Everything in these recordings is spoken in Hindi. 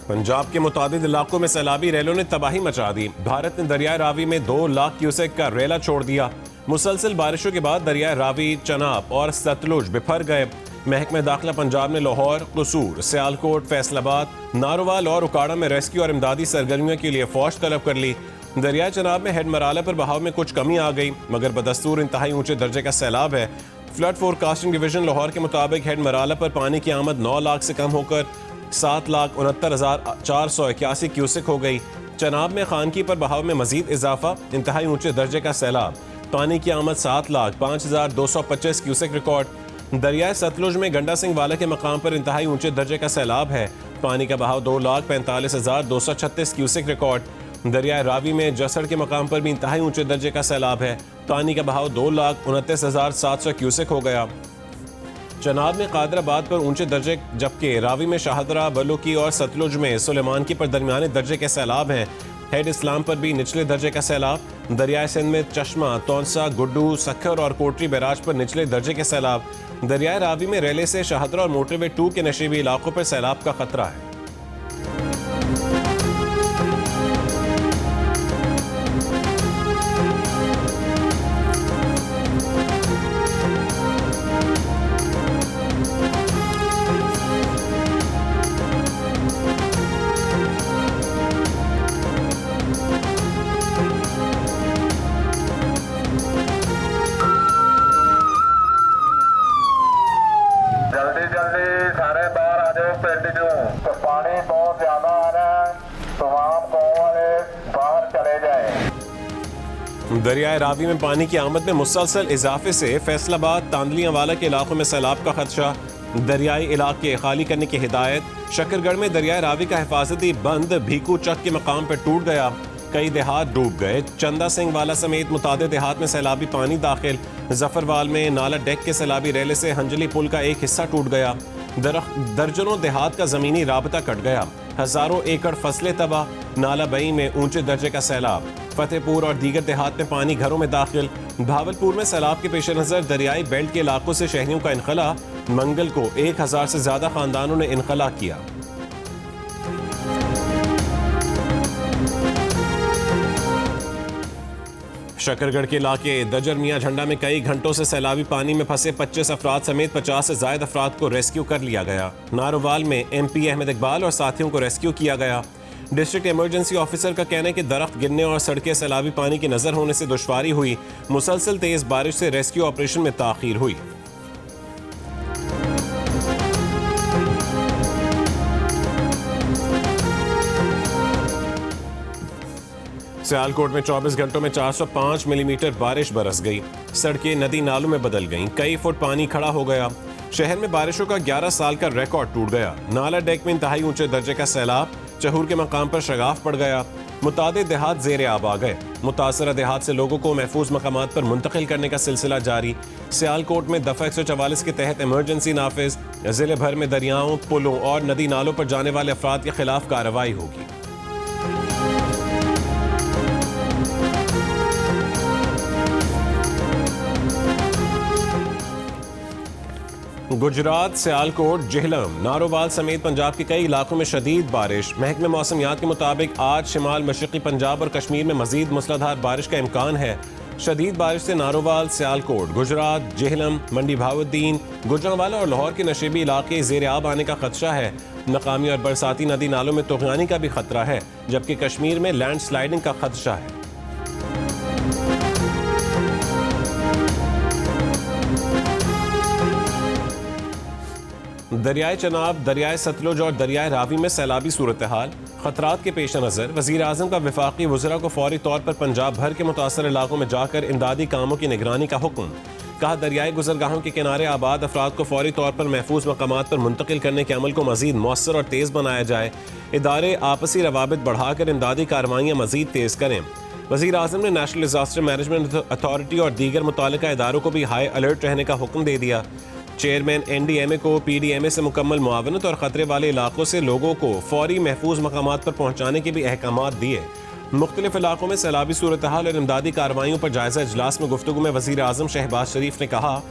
पंजाब के मुताबिद इलाकों में सैलाबी रेलों ने तबाही मचा दी। भारत ने दरियाए रावी में 2 लाख क्यूसेक का रेला छोड़ दिया। मुसलसल बारिशों के बाद दरियाए रावी, चनाब और सतलुज बिफर गए। महकमे दाखिला पंजाब ने लाहौर, कसूर, सियालकोट, फैसलाबाद, नारोवाल और उकाड़ा में रेस्क्यू और इमदादी सरगर्मियों के लिए फौज तलब कर ली। दरियाए चनाब में हेड मराला पर बहाव में कुछ कमी आ गई, मगर बदस्तूर इंतहाई ऊंचे दर्जे का सैलाब है। फ्लड फोरकास्टिंग डिवीजन लाहौर के मुताबिक हेड मराला पर पानी की आमद 9 लाख से कम होकर 7,69,481 क्यूसेक हो गई। चनाब में खानकी पर बहाव में मजीद इजाफा, इंतहाई ऊंचे दर्जे का सैलाब। पानी की आमद 7,05,225 क्यूसेक रिकॉर्ड। दरियाए सतलुज में गंडा सिंह वाला के मकाम पर इंतहाई ऊंचे दर्जे का सैलाब है। पानी का बहाव 2,45,236 क्यूसेक रिकॉर्ड। दरियाए रावी में जसड़ के मकाम पर भी इंतहाई ऊंचे दर्जे का सैलाब है। पानी का बहाव 2,29,700 क्यूसेक हो गया। चनाब में कादराबाद पर ऊंचे दर्जे, जबकि रावी में शाहदरा, बलूकी और सतलुज में सुलेमान की पर दरमियाने दर्जे के सैलाब हैं। हेड इस्लाम पर भी निचले दर्जे का सैलाब। दरियाए सिंध में चश्मा, तौंसा, गुड्डू, सखर और कोटरी बैराज पर निचले दर्जे के सैलाब। दरियाए रावी में रेले से शाहदरा और मोटरवे 2 के नशीबी इलाकों पर सैलाब का खतरा है। सारे बाहर आ जाओ पिंड चों, तो पानी बहुत ज्यादा आ रहा है, तमाम गाँव वाले बाहर चले जाएं। दरियाए रावी में पानी की आमद में मुसलसल इजाफे से फैसलाबाद, तांदलियांवाला के इलाकों में सैलाब का खदशा। दरियाई इलाके खाली करने की हिदायत। शकरगढ़ में दरियाए रावी का हिफाजती बंद भीकू चक के मकाम पर टूट गया। कई देहात डूब गए। चंदा सिंह वाला समेत मुतादिद देहात में सैलाबी पानी दाखिल। जफरवाल में नाला डेक के सैलाबी रेले से हंजली पुल का एक हिस्सा टूट गया। दर्जनों देहात का जमीनी राबता कट गया। हजारों एकड़ फसलें तबाह। नाला बई में ऊंचे दर्जे का सैलाब। फतेहपुर और दीगर देहात में पानी घरों में दाखिल। भावलपुर में सैलाब के पेश नजर दरियाई बेल्ट के इलाकों से शहरियों का इनखला। मंगल को 1000 से ज्यादा खानदानों ने इनखला किया। शकरगढ़ के इलाके दजर मियां झंडा में कई घंटों से सैलाबी पानी में फंसे 25 अफराद समेत 50 से ज्यादा अफराद को रेस्क्यू कर लिया गया। नारोवाल में MP अहमद इकबाल और साथियों को रेस्क्यू किया गया। डिस्ट्रिक्ट इमरजेंसी ऑफिसर का कहना है कि दरख्त गिरने और सड़कें सैलाबी पानी की नजर होने से दुश्वारी हुई। मुसलसल तेज बारिश से रेस्क्यू ऑपरेशन में ताखीर हुई। सियालकोट में 24 घंटों में 405 मिलीमीटर बारिश बरस गई। सड़कें नदी नालों में बदल गईं। कई फुट पानी खड़ा हो गया। शहर में बारिशों का 11 साल का रिकॉर्ड टूट गया। नाला डेक में इंतहाई ऊंचे दर्जे का सैलाब। चहूर के मकाम पर शगाफ पड़ गया। मुतादिद देहात ज़ेरे आब आ गए। मुतासरा देहात से लोगों को महफूज मकामात पर मुंतकिल करने का सिलसिला जारी। सियालकोट में दफा 144 के तहत इमरजेंसी नाफिज। जिले भर में दरियाओं, पुलों और नदी नालों पर जाने वाले अफराद के खिलाफ कार्रवाई होगी। गुजरात, सियालकोट, जेहलम, नारोवाल समेत पंजाब के कई इलाकों में शदीद बारिश। महकमे मौसमियात के मुताबिक आज शिमाल मशरक़ी पंजाब और कश्मीर में मजीद मूसलाधार बारिश का इम्कान है। शदीद बारिश से नारोवाल, सियालकोट, गुजरात, जेहलम, मंडी भावुद्दीन, गुजरांवाला और लाहौर के नशेबी इलाके ज़ेरे आब आने का खदशा है। नकामी और बरसाती नदी नालों में तुग़यानी का भी खतरा है, जबकि कश्मीर में लैंड स्लाइडिंग का खदशा है। दरियाए चनाब, दरियाए सतलुज और दरियाए रावी में सैलाबी सूरत हाल। खतरात के पेश नज़र वज़ीर आज़म का वफाकी वज़रा को फौरी तौर पर पंजाब भर के मुतासर इलाकों में जाकर इमदादी कामों की निगरानी का हुक्म। कहा, दरियाई गुजरगाहों के किनारे आबाद अफराद को फौरी तौर पर महफूज मकामात पर मुंतकिल करने के अमल को मजीद मौसर और तेज़ बनाया जाए। इदारे आपसी रवाबित बढ़ाकर इमदादी कार्रवाइयाँ मजीद तेज़ करें। वज़ीर आज़म ने नेशनल डिज़ास्टर मैनेजमेंट अथॉरिटी और दीगर मुतालिका इदारों को भी हाई अलर्ट रहने का हुक्म दे दिया। चेयरमैन NDMA को PDMA से मुकम्मल मुआवनत और ख़तरे वाले इलाकों से लोगों को फौरी महफूज मकामात पर पहुँचाने के भी अहकामात दिए। मुख्तलिफ इलाकों में सैलाबी सूरत हाल और इमदादी कार्रवाइयों पर जायज़ा इजलास में गुफ्तगू में वज़ीर आज़म शहबाज शरीफ ने कहा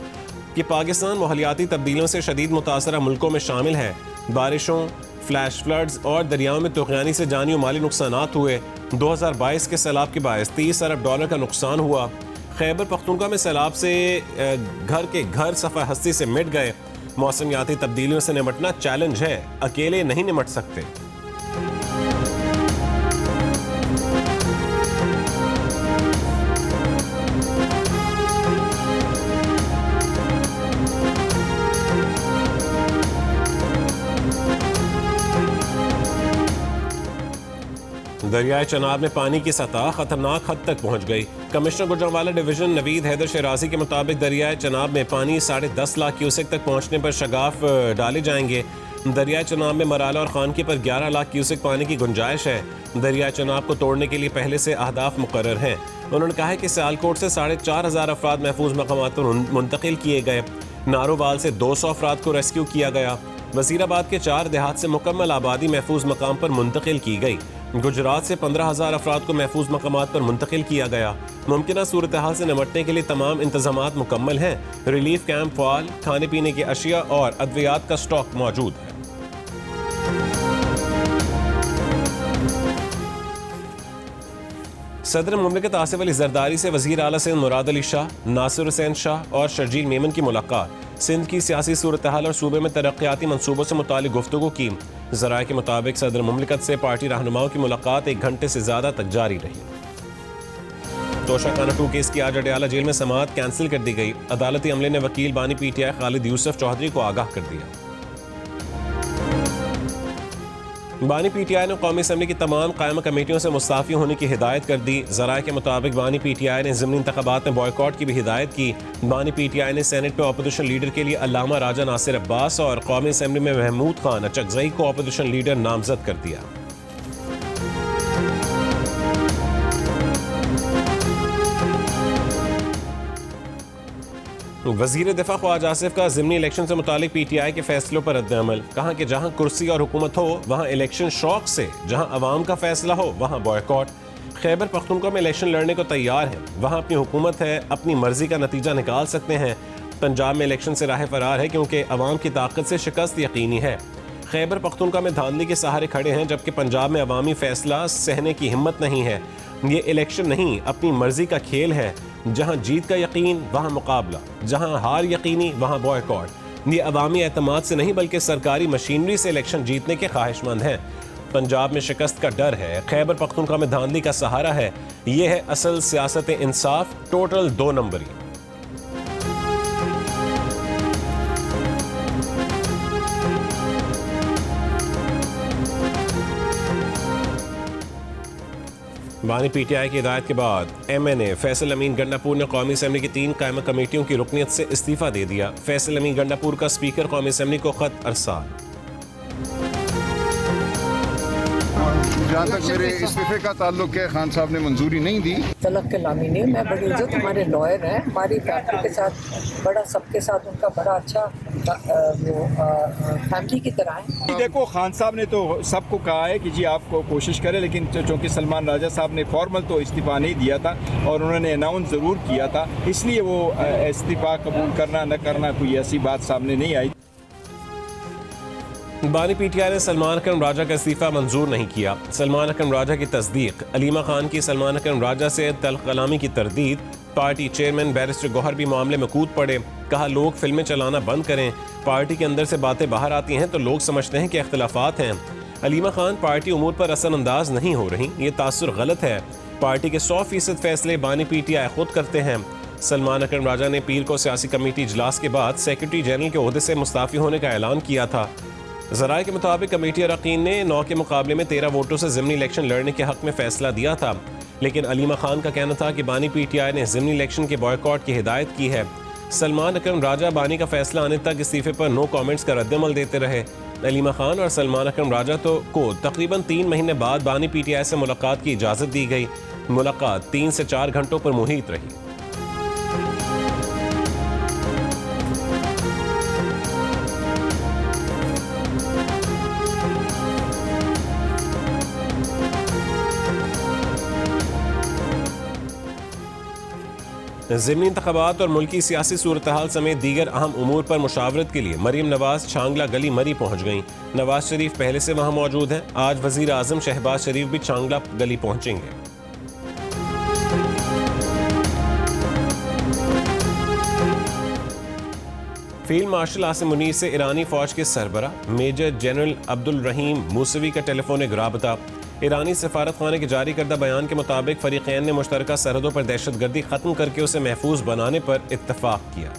कि पाकिस्तान माहौलियाती तब्दीलियों से शदीद मुतासरा मुल्कों में शामिल है। बारिशों, फ्लैश फ्लड्स और दरियाओं में तूफ़ानी से जानी और माली नुकसानात हुए। 2022 के सैलाब के बायस $30 अरब का नुकसान हुआ। खैबर पख्तूनख्वा में सैलाब से घर के घर सफ़र हस्ती से मिट गए। मौसमियाती तब्दीलियों से निपटना चैलेंज है, अकेले नहीं निपट सकते। दरियाए चनाब में पानी की सतह खतरनाक हद तक पहुंच गई। कमिश्नर गुजरांवाला डिवीजन नवीद हैदर शराजी के मुताबिक दरियाए चनाब में पानी 10.5 लाख क्यूसेक तक पहुंचने पर शगाफ डाले जाएंगे। दरियाए चनाब में मराला और खानकी पर 11 लाख क्यूसेक पानी की गुंजाइश है। दरियाए चनाब को तोड़ने के लिए पहले से अहदाफ मुकर्रर हैं। उन्होंने कहा है कि सियालकोट से 4,500 अफराद महफूज मकामात पर मुंतकिल किए गए। नारोवाल से 200 अफराद को रेस्क्यू किया गया। वजीराबाद के 4 देहात से मुकम्मल आबादी महफूज मकाम पर मुंतकिल की गई। गुजरात से 15,000 अफराद को महफूज मकामात पर मुंतकिल किया गया। मुमकिन सूरत हाल से निपटने के लिए तमाम इंतजामात मुकम्मल हैं। रिलीफ कैंप फाल, खाने पीने की अशिया और अद्वियात का स्टॉक मौजूद है। सदर मुमलिकत आसिफ अली जरदारी से वज़ीर आला सिंध मुराद अली शाह, नासिर हुसैन शाह और शर्जील मेमन की मुलाकात। सिंध की सियासी सूरत हाल और सूबे में तरक्याती मनसूबों से मुतालिक गुफ्तगू की। ज़राए के मुताबिक सदर मुमलिकत से पार्टी रहनुमाओं की मुलाकात 1 घंटे से ज़्यादा तक जारी रही। तोशाखाना 2 केस की आज अडयाला जेल में समाअत कैंसिल कर दी गई। अदालती अमले ने वकील बानी PTI खालिद यूसुफ चौधरी को आगाह कर दिया। बानी PTI ने कौमी असम्बली की तमाम कायम कमेटियों से मुस्ताफ़ी होने की हिदायत कर दी। ज़राए के मुताबिक बानी PTI ने ज़िमनी इंतख़ाबात में बॉयकॉट की भी हिदायत की। बानी PTI ने सेनेट में अपोजिशन लीडर के लिए अल्लामा राजा नासिर अब्बास और कौमी असम्बली में महमूद खान अचकज़ई को अपोजिशन लीडर नामजद कर दिया। वज़ीर दिफा ख्वाज आसिफ का ज़िमनी इलेक्शन से मुतालिक PTI के फैसलों पर रद्द-ए-अमल। कहा कि जहां कुर्सी और हुकूमत हो वहां इलेक्शन शौक से, जहां अवाम का फैसला हो वहां बॉयकॉट। खैबर पख्तूनख्वा में इलेक्शन लड़ने को तैयार है, वहां अपनी हुकूमत है, अपनी मर्जी का नतीजा निकाल सकते हैं। पंजाब में इलेक्शन से राह फरार है क्योंकि अवाम की ताकत से शिकस्त यकीनी है। खैबर पख्तूनख्वा में धांधली के सहारे खड़े हैं, जबकि पंजाब में अवामी फैसला सहने की हिम्मत नहीं है। ये इलेक्शन नहीं, अपनी मर्जी का खेल है। जहां जीत का यकीन वहां मुकाबला, जहां हार यकीनी वहां बॉयकॉट। ये अवामी एतमाद से नहीं बल्कि सरकारी मशीनरी से इलेक्शन जीतने के ख्वाहिशमंद हैं। पंजाब में शिकस्त का डर है, खैबर पख्तूनख्वा में धांधली का सहारा है। ये है असल सियासत इंसाफ, टोटल 2 नंबरी। बानी PTI की हिदायत के बाद MNA फैसल अमीन गंडापुर ने कौमी असम्बली की 3 कायम कमेटियों की रुकनीत से इस्तीफा दे दिया। फैसल अमीन गंडापुर का स्पीकर कौमी असम्बली को खत अरसाल। जहाँ तक मेरे इस्तीफे का ताल्लुक है, खान साहब ने मंजूरी नहीं दी। तलब के लामी नहीं, मैं बड़ी इज्जत, हमारे लॉयर हैं, हमारी फैमिली के साथ बड़ा, सबके साथ उनका बड़ा अच्छा फैमिली की तरह है। देखो, खान साहब ने तो सबको कहा है कि जी आपको कोशिश करें, लेकिन चूँकि सलमान राजा साहब ने फॉर्मल तो इस्तीफ़ा नहीं दिया था और उन्होंने अनाउंस ज़रूर किया था, इसलिए वो इस्तीफ़ा कबूल करना न करना कोई ऐसी बात सामने नहीं आई। बानी PTI ने सलमान अकरम राजा का इस्तीफा मंजूर नहीं किया। सलमान अकरम राजा की तस्दीक, अलीमा खान की सलमान अकरम राजा से तल्ख कलामी की तरदीद। पार्टी चेयरमैन बैरिस्टर गौहर भी मामले में कूद पड़े। कहा लोग फिल्में चलाना बंद करें, पार्टी के अंदर से बातें बाहर आती हैं तो लोग समझते हैं कि इख्तलाफात हैं। अलीमा खान पार्टी उमूर पर असरअंदाज नहीं हो रही, ये तासुर गलत है। पार्टी के 100% फैसले बानी PTI खुद करते हैं। सलमान अकरम राजा ने पीर को सियासी कमेटी इजलास के बाद सेक्रेटरी जनरल के ओहदे से मुस्ताफ़ी होने का ऐलान किया था। ज़राए के मुताबिक कमेटी अरकान ने 9 के मुकाबले में 13 वोटों से ज़िमनी इलेक्शन लड़ने के हक़ में फ़ैसला दिया था, लेकिन अलीमा खान का कहना था कि बानी PTI ने ज़िमनी इलेक्शन के बॉयकॉट की हिदायत की है। सलमान अकरम राजा बानी का फैसला आने तक इस्तीफे पर नो कमेंट्स का रद्दअमल देते रहे। अलीमा खान और सलमान अकरम राजा को तकरीबन 3 महीने बाद बानी PTI से मुलाकात की इजाज़त दी गई। मुलाकात 3 से 4 घंटों पर मुहित रही। ज़िमनी इंतख़ाबात और मुल्की सियासी सूरत हाल समेत दीगर अहम उमूर पर मुशावरत के लिए मरीम नवाज छांगला गली मरी पहुँच गईं। नवाज शरीफ पहले से वहाँ मौजूद हैं। आज वज़ीर आज़म शहबाज शरीफ भी छांगला गली पहुँचेंगे। फील्ड मार्शल आसिम मुनीर से ईरानी फौज के सरबरा मेजर जनरल अब्दुल रहीम मूसवी का टेलीफोनिक राबता। ईरानी सफारत खाने के जारी करदा बयान के मुताबिक फरीक़ैन ने मुश्तरका सरहदों पर दहशतगर्दी खत्म करके उसे महफूज बनाने पर इत्तफाक किया।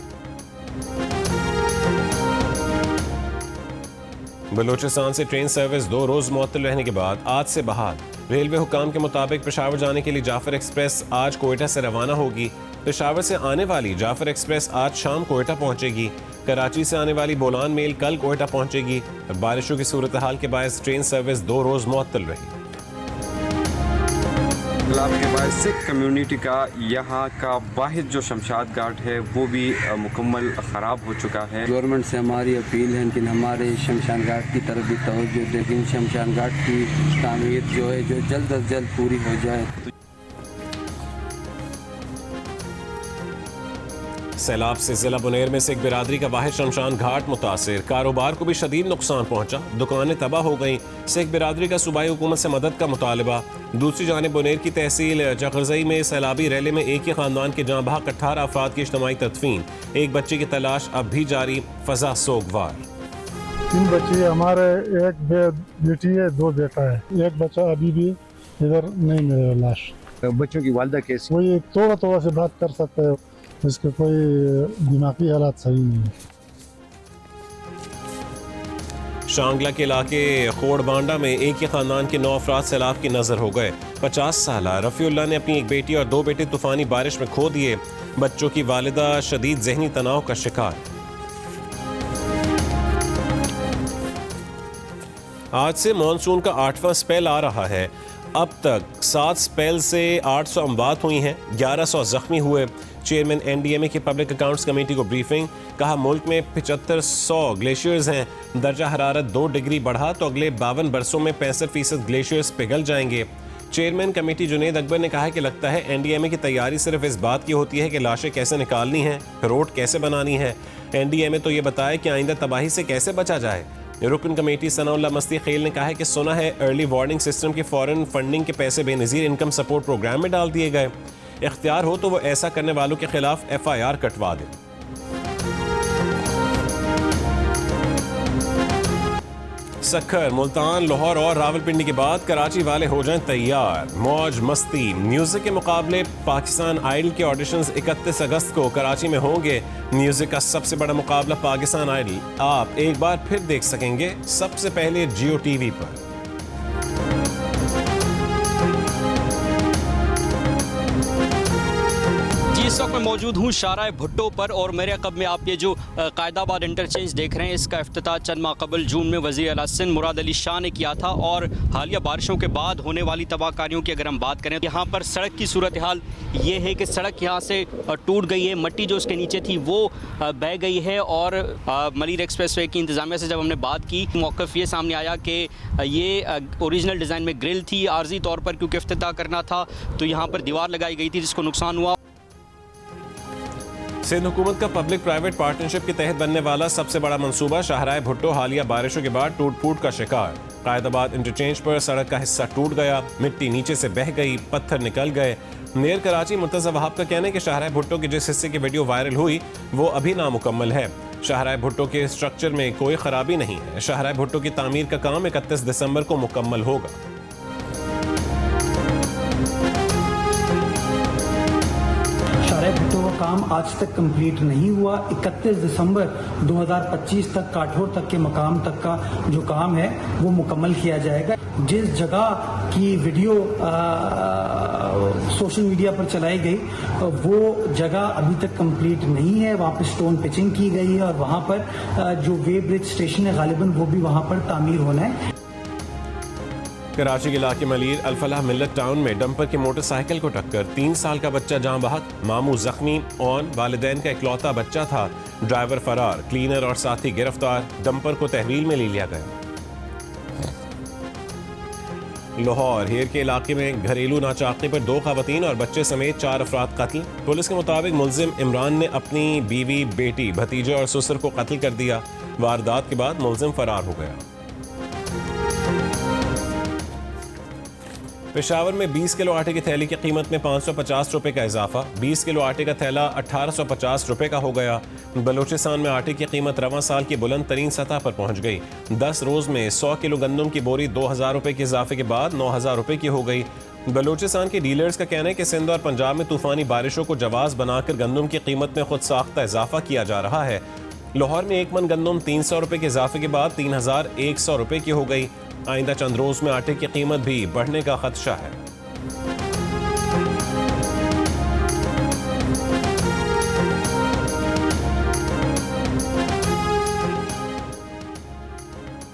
बलूचिस्तान से ट्रेन सर्विस 2 रोज मुअत्तल रहने के बाद आज से बहाल। रेलवे हुकाम के मुताबिक पेशावर जाने के लिए जाफर एक्सप्रेस आज कोयटा से रवाना होगी। पेशावर से आने वाली जाफर एक्सप्रेस आज शाम कोयटा पहुंचेगी। कराची से आने वाली बोलान मेल कल कोयटा पहुंचेगी। बारिशों की सूरत हाल के बायस ट्रेन सर्विस 2 रोज मुअत्तल रही। इनकलाब के बाद सिख कम्युनिटी का यहाँ का वाहिद जो शमशाद घाट है वो भी मुकम्मल ख़राब हो चुका है। गवर्नमेंट से हमारी अपील है कि हमारे शमशान घाट की तरफ भी तवज्जो दें, लेकिन शमशान घाट की तामीर जो है जो जल्द अज जल्द पूरी हो जाए। सैलाब से जिला बुनेर में सिख बिरादरी का वाहिद शमशान घाट मुतासिर। कारोबार को भी शदीद नुकसान पहुंचा, दुकानें तबाह हो गईं। सिख बिरादरी का सूबाई हुकूमत से मदद का मुतालबा। दूसरी जानिब बुनेर की तहसील चकरजई में सैलाबी रैली में एक ही खानदान के जहाँ बहक 18 अफराद की इज्तमाई तदफीन। एक बच्चे की तलाश अब भी जारी। फजा सोगवार। 3 बच्चे हमारे, एक बेटी है 2 बेटा है। एक बच्चा अभी भी इधर नहीं मिला लाश। बच्चों की वालदा कैसी? वही थोड़ा से बात कर सकते हैं, इसके कोई दिमागी हालात सही नहीं है। शांगला के इलाके खोड़बांडा में एक ही खानदान के 9 अफराद सैलाब की नजर हो गए। 50 साल रफ़ीउल्लाह ने अपनी एक बेटी और 2 बेटे तूफानी बारिश में खो दिए। बच्चों की वालिदा शदीद जहनी तनाव का शिकार। आज से मॉनसून का 8वां स्पेल आ रहा है। अब तक 7 स्पेल से 800 अमवात हुई हैं, 1100 जख्मी हुए। चेयरमैन NDMA की पब्लिक अकाउंट्स कमेटी को ब्रीफिंग। कहा मुल्क में 7500 ग्लेशियर्स हैं। दर्जा हरारत 2 डिग्री बढ़ा तो अगले 52 बरसों में 65% ग्लेशियर्स पिघल जाएंगे। चेयरमैन कमेटी जुनेद अकबर ने कहा है कि लगता है NDMA की तैयारी सिर्फ इस बात की होती है कि लाशें कैसे निकालनी हैं, रोड कैसे बनानी है। NDMA तो ये बताए कि आइंदा तबाही से कैसे बचा जाए। रुकन कमेटी सनाउल्लाह मस्ती खेल ने कहा है कि सुना है अर्ली वार्निंग सिस्टम के फॉरेन फंडिंग के पैसे बेनज़ीर इनकम सपोर्ट प्रोग्राम में डाल दिए गए। इख्तियार हो तो वो ऐसा करने वालों के खिलाफ FIR कटवा दें। सक्खर, मुल्तान, लाहौर और रावलपिंडी के बाद कराची वाले हो जाएं तैयार। मौज मस्ती। म्यूजिक के मुकाबले पाकिस्तान आइडल के ऑडिशंस 31 अगस्त को कराची में होंगे। म्यूजिक का सबसे बड़ा मुकाबला पाकिस्तान आइडल आप एक बार फिर देख सकेंगे, सबसे पहले जियो TV पर। इस वक्त मैं मौजूद हूँ शाहराह भुट्टो पर और मेरे अक़ब में आप ये जो कायदाबाद इंटरचेंज देख रहे हैं, इसका इफ्तिताह चंद माह कबल जून में वज़ीर आला सिंध मुराद अली शाह ने किया था। और हालिया बारिशों के बाद होने वाली तबाहकारियों की अगर हम बात करें, यहाँ पर सड़क की सूरत हाल ये है कि सड़क यहाँ से टूट गई है, मट्टी जो उसके नीचे थी वो बह गई है। और मलीर एक्सप्रेस वे की इंतज़ामिया से जब हमने बात की, मौक़िफ़ ये सामने आया कि ये ओरिजिनल डिज़ाइन में ग्रिल थी, आर्जी तौर पर क्योंकि इफ्तिताह करना था तो यहाँ पर दीवार लगाई गई थी जिसको नुकसान हुआ। सिंध हुकूमत का पब्लिक प्राइवेट पार्टनरशिप के तहत बनने वाला सबसे बड़ा मंसूबा शाहराह भुट्टो हालिया बारिशों के बाद टूट फूट का शिकार। कायदाबाद इंटरचेंज पर सड़क का हिस्सा टूट गया, मिट्टी नीचे से बह गई, पत्थर निकल गए। मेयर कराची मुर्तज़ा वहाब का कहना है कि शाहराह भुट्टो के जिस हिस्से की वीडियो वायरल हुई वो अभी नामुकम्मल है। शाहराह भुट्टो के स्ट्रक्चर में कोई खराबी नहीं है। शाहराह भुट्टो की तामीर का काम 31 दिसंबर को मुकम्मल होगा। शाहराह भुट्टो का काम आज तक कंप्लीट नहीं हुआ। 31 दिसंबर 2025 तक काठोर तक के मकाम तक का जो काम है वो मुकम्मल किया जाएगा। जिस जगह की वीडियो सोशल मीडिया पर चलाई गई वो जगह अभी तक कंप्लीट नहीं है। वहाँ पर स्टोन पिचिंग की गई है और वहाँ पर जो वे ब्रिज स्टेशन है गालिबन वो भी वहाँ पर तामीर होना है। कराची के इलाके मलीर अल-फलाह मिल्लत टाउन में डंपर की मोटरसाइकिल को टक्कर, 3 साल का बच्चा जाँ बहक, मामू जख्मी और वालिदैन का इकलौता बच्चा था। ड्राइवर फरार, क्लीनर और साथी गिरफ्तार। डंपर को तहवील में ले लिया गया। लाहौर हेर के इलाके में घरेलू नाचाकती पर 2 खवातीन और बच्चे समेत 4 अफराद कत्ल। पुलिस के मुताबिक मुलजिम इमरान ने अपनी बीवी, बेटी, भतीजे और ससुर को कत्ल कर दिया। वारदात के बाद मुलजिम फरार हो गया। पेशावर में 20 किलो आटे की थैली की कीमत में 550 रुपए का इजाफा। 20 किलो आटे का थैला 1850 रुपए का हो गया। बलूचिस्तान में आटे की कीमत रवां साल की बुलंद तरीन सतह पर पहुंच गई। 10 रोज में 100 किलो गंदम की बोरी 2000 रुपए के इजाफे के बाद 9000 रुपए की हो गई। बलूचिस्तान के डीलर्स का कहना है कि सिंध और पंजाब में तूफानी बारिशों को जवाब बनाकर गंदम की कीमत में खुद साख्ता इजाफा किया जा रहा है। लाहौर में 1 मन गंदम 300 रुपए के इजाफे के बाद 3100 रुपए की हो गई। आइंदा चंद रोज में आटे की कीमत भी बढ़ने का खदशा है।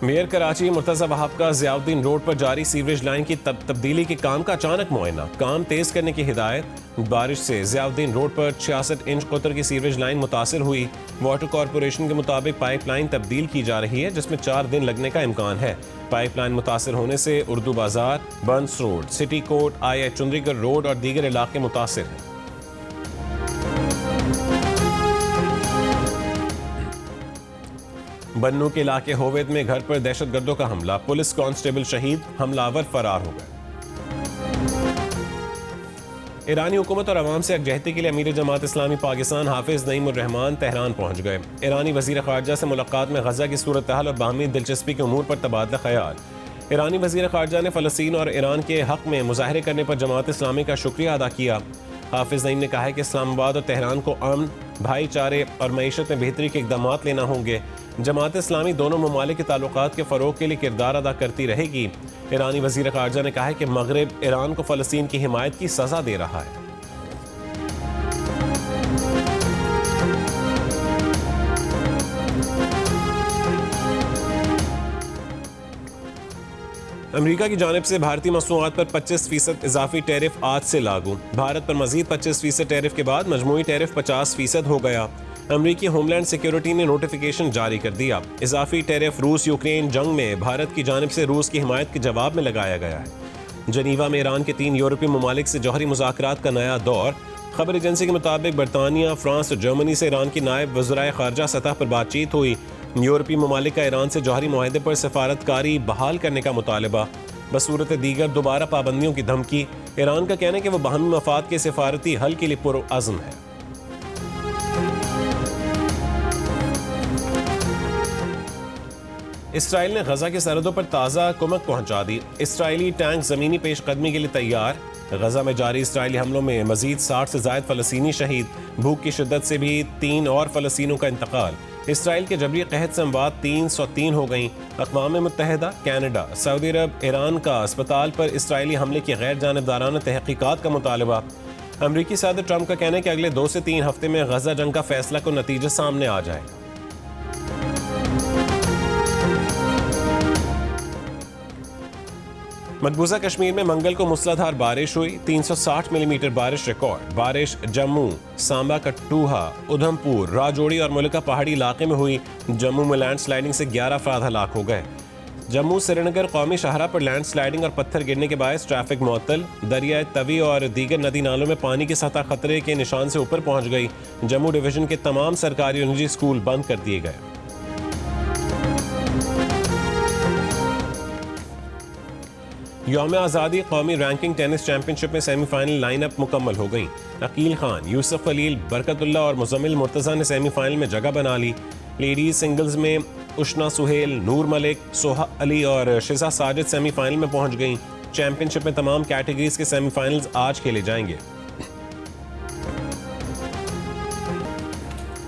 मेयर कराची मुर्तजा वहाब का ज़ियाउद्दीन रोड पर जारी सीवरेज लाइन की तब्दीली के काम का अचानक मुआयना, काम तेज करने की हिदायत। बारिश से ज़ियाउद्दीन रोड पर 66 इंच कतर की सीवरेज लाइन मुतासिर हुई। वाटर कॉरपोरेशन के मुताबिक पाइपलाइन तब्दील की जा रही है, जिसमें 4 दिन लगने का इम्कान है। पाइपलाइन मुतासिर होने से उर्दू बाजार, बंस रोड, सिटी कोर्ट, आई चुंदरीगढ़ रोड और दीगर इलाके मुतासिर हैं। बन्नू के इलाके होवेद में घर पर दहशतगर्दों का हमला, पुलिस कांस्टेबल शहीद, हमलावर फरार हो गए। ईरानी हुकूमत और अवाम से यकजहती के लिए अमीर जमात इस्लामी पाकिस्तान हाफिज नईम उर रहमान तेहरान पहुंच गए। ईरानी वजीर खारजा से मुलाकात में गजा की सूरत हाल और बाहमी दिलचस्पी के उमूर पर तबादला ख्याल। ईरानी वजीर खारजा ने फ़लस्तीन और ईरान के हक में मुजाहरे करने पर जमात इस्लामी का शुक्रिया अदा किया। हाफिज नईम ने कहा है कि इस्लामाबाद और तेहरान को अमन, भाईचारे और मईशत में बेहतरी के इक़दाम लेना होंगे। जमात इस्लामी दोनों ममालिक के ताल्लुकात के फ़रोग के लिए किरदार अदा करती रहेगी। ईरानी वज़ीर ख़ारजा ने कहा है कि मगरिब ईरान को फ़लस्तीन की हिमायत की सज़ा दे रहा है। अमेरिका की जानिब से भारतीय मसनूआत पर 25% इजाफी टैरिफ आज से लागू। भारत पर मजीद 25% टैरिफ के बाद मजमूई टैरिफ 50% हो गया। अमेरिकी होमलैंड सिक्योरिटी ने नोटिफिकेशन जारी कर दिया। इजाफी टैरिफ रूस यूक्रेन जंग में भारत की जानिब से रूस की हिमायत के जवाब में लगाया गया है। जनीवा में ईरान के 3 यूरोपीय ममालिक से जौहरी मुज़ाकरात का नया दौर। खबर एजेंसी के मुताबिक बरतानिया, फ्रांस और जर्मनी से ईरान की नायब वज़राए ख़ारजा सतह पर बातचीत हुई। यूरोपीय ममालिक का ईरान से जौहरी मुआहदे पर सफारतकारी बहाल करने का मुतालबा। बसूरत दीगर दोबारा पाबंदियों की धमकी। ईरान का कहना है कि वह बाहमी मफाद के सिफारती हल के लिए पुरअज़्म है। इसराइल ने गजा की सरहदों पर ताज़ा कुमक पहुंचा दी। इसराइली टैंक ज़मीनी पेशकदमी के लिए तैयार। गजा में जारी इसराइली हमलों में मजीद 60 से ज़ायद फ़लस्तीनी शहीद। भूख की शिद्दत से भी 3 और फ़लस्तीनों का इंतकाल। इसराइल के जबरी कहत से अमवात 303 हो गई। अक़वाम मुत्तहिदा, कैनेडा, सऊदी अरब, ईरान का अस्पताल पर इसराइली हमले की गैर जानिबदाराना तहक़ीक़ात का मुतालबा। अमरीकी सदर ट्रंप का कहना है कि अगले 2 से 3 हफ्ते में गजा जंग का फैसला को नतीजा सामने आ जाए। मकबूजा कश्मीर में मंगल को मूसलाधार बारिश हुई। 360 मिलीमीटर बारिश रिकॉर्ड। बारिश जम्मू, सांबा, कठूहा, उधमपुर, राजौरी और मुल्का पहाड़ी इलाके में हुई। जम्मू में लैंड स्लाइडिंग से 11 अफराद हलाक हो गए। जम्मू श्रीनगर कौमी शाहरा पर लैंड स्लाइडिंग और पत्थर गिरने के बायस ट्रैफिक मुअत्तल। दरियाए तवी और दीगर नदी नालों में पानी की सतह खतरे के निशान से ऊपर पहुंच गई। जम्मू डिवीजन के तमाम सरकारी और निजी स्कूल बंद कर दिए गए। यौम आज़ादी कौमी रैंकिंग टेनिस चैंपियनशिप में सेमीफाइनल लाइनअप मुकम्मल हो गई। अकील खान, यूसुफ खलील, बरकतुल्ला और मुज़म्मिल मुर्तज़ा ने सेमीफाइनल में जगह बना ली। लेडीज सिंगल्स में उशना सुहेल, नूर मलिक, सोहा अली और शिजा साजिद सेमीफाइनल में पहुंच गईं। चैंपियनशिप में तमाम कैटेगरीज के सेमीफाइनल्स आज खेले जाएंगे।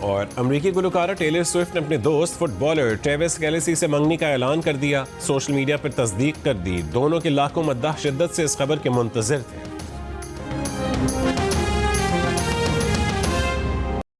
और अमरीकी गुलकारा टेलर स्विफ्ट ने अपने दोस्त फुटबॉलर ट्रेविस केलेसी से मंगनी का ऐलान कर दिया। सोशल मीडिया पर तस्दीक कर दी। दोनों के लाखों मद्दाह शिद्दत से इस खबर के मुंतज़िर थे।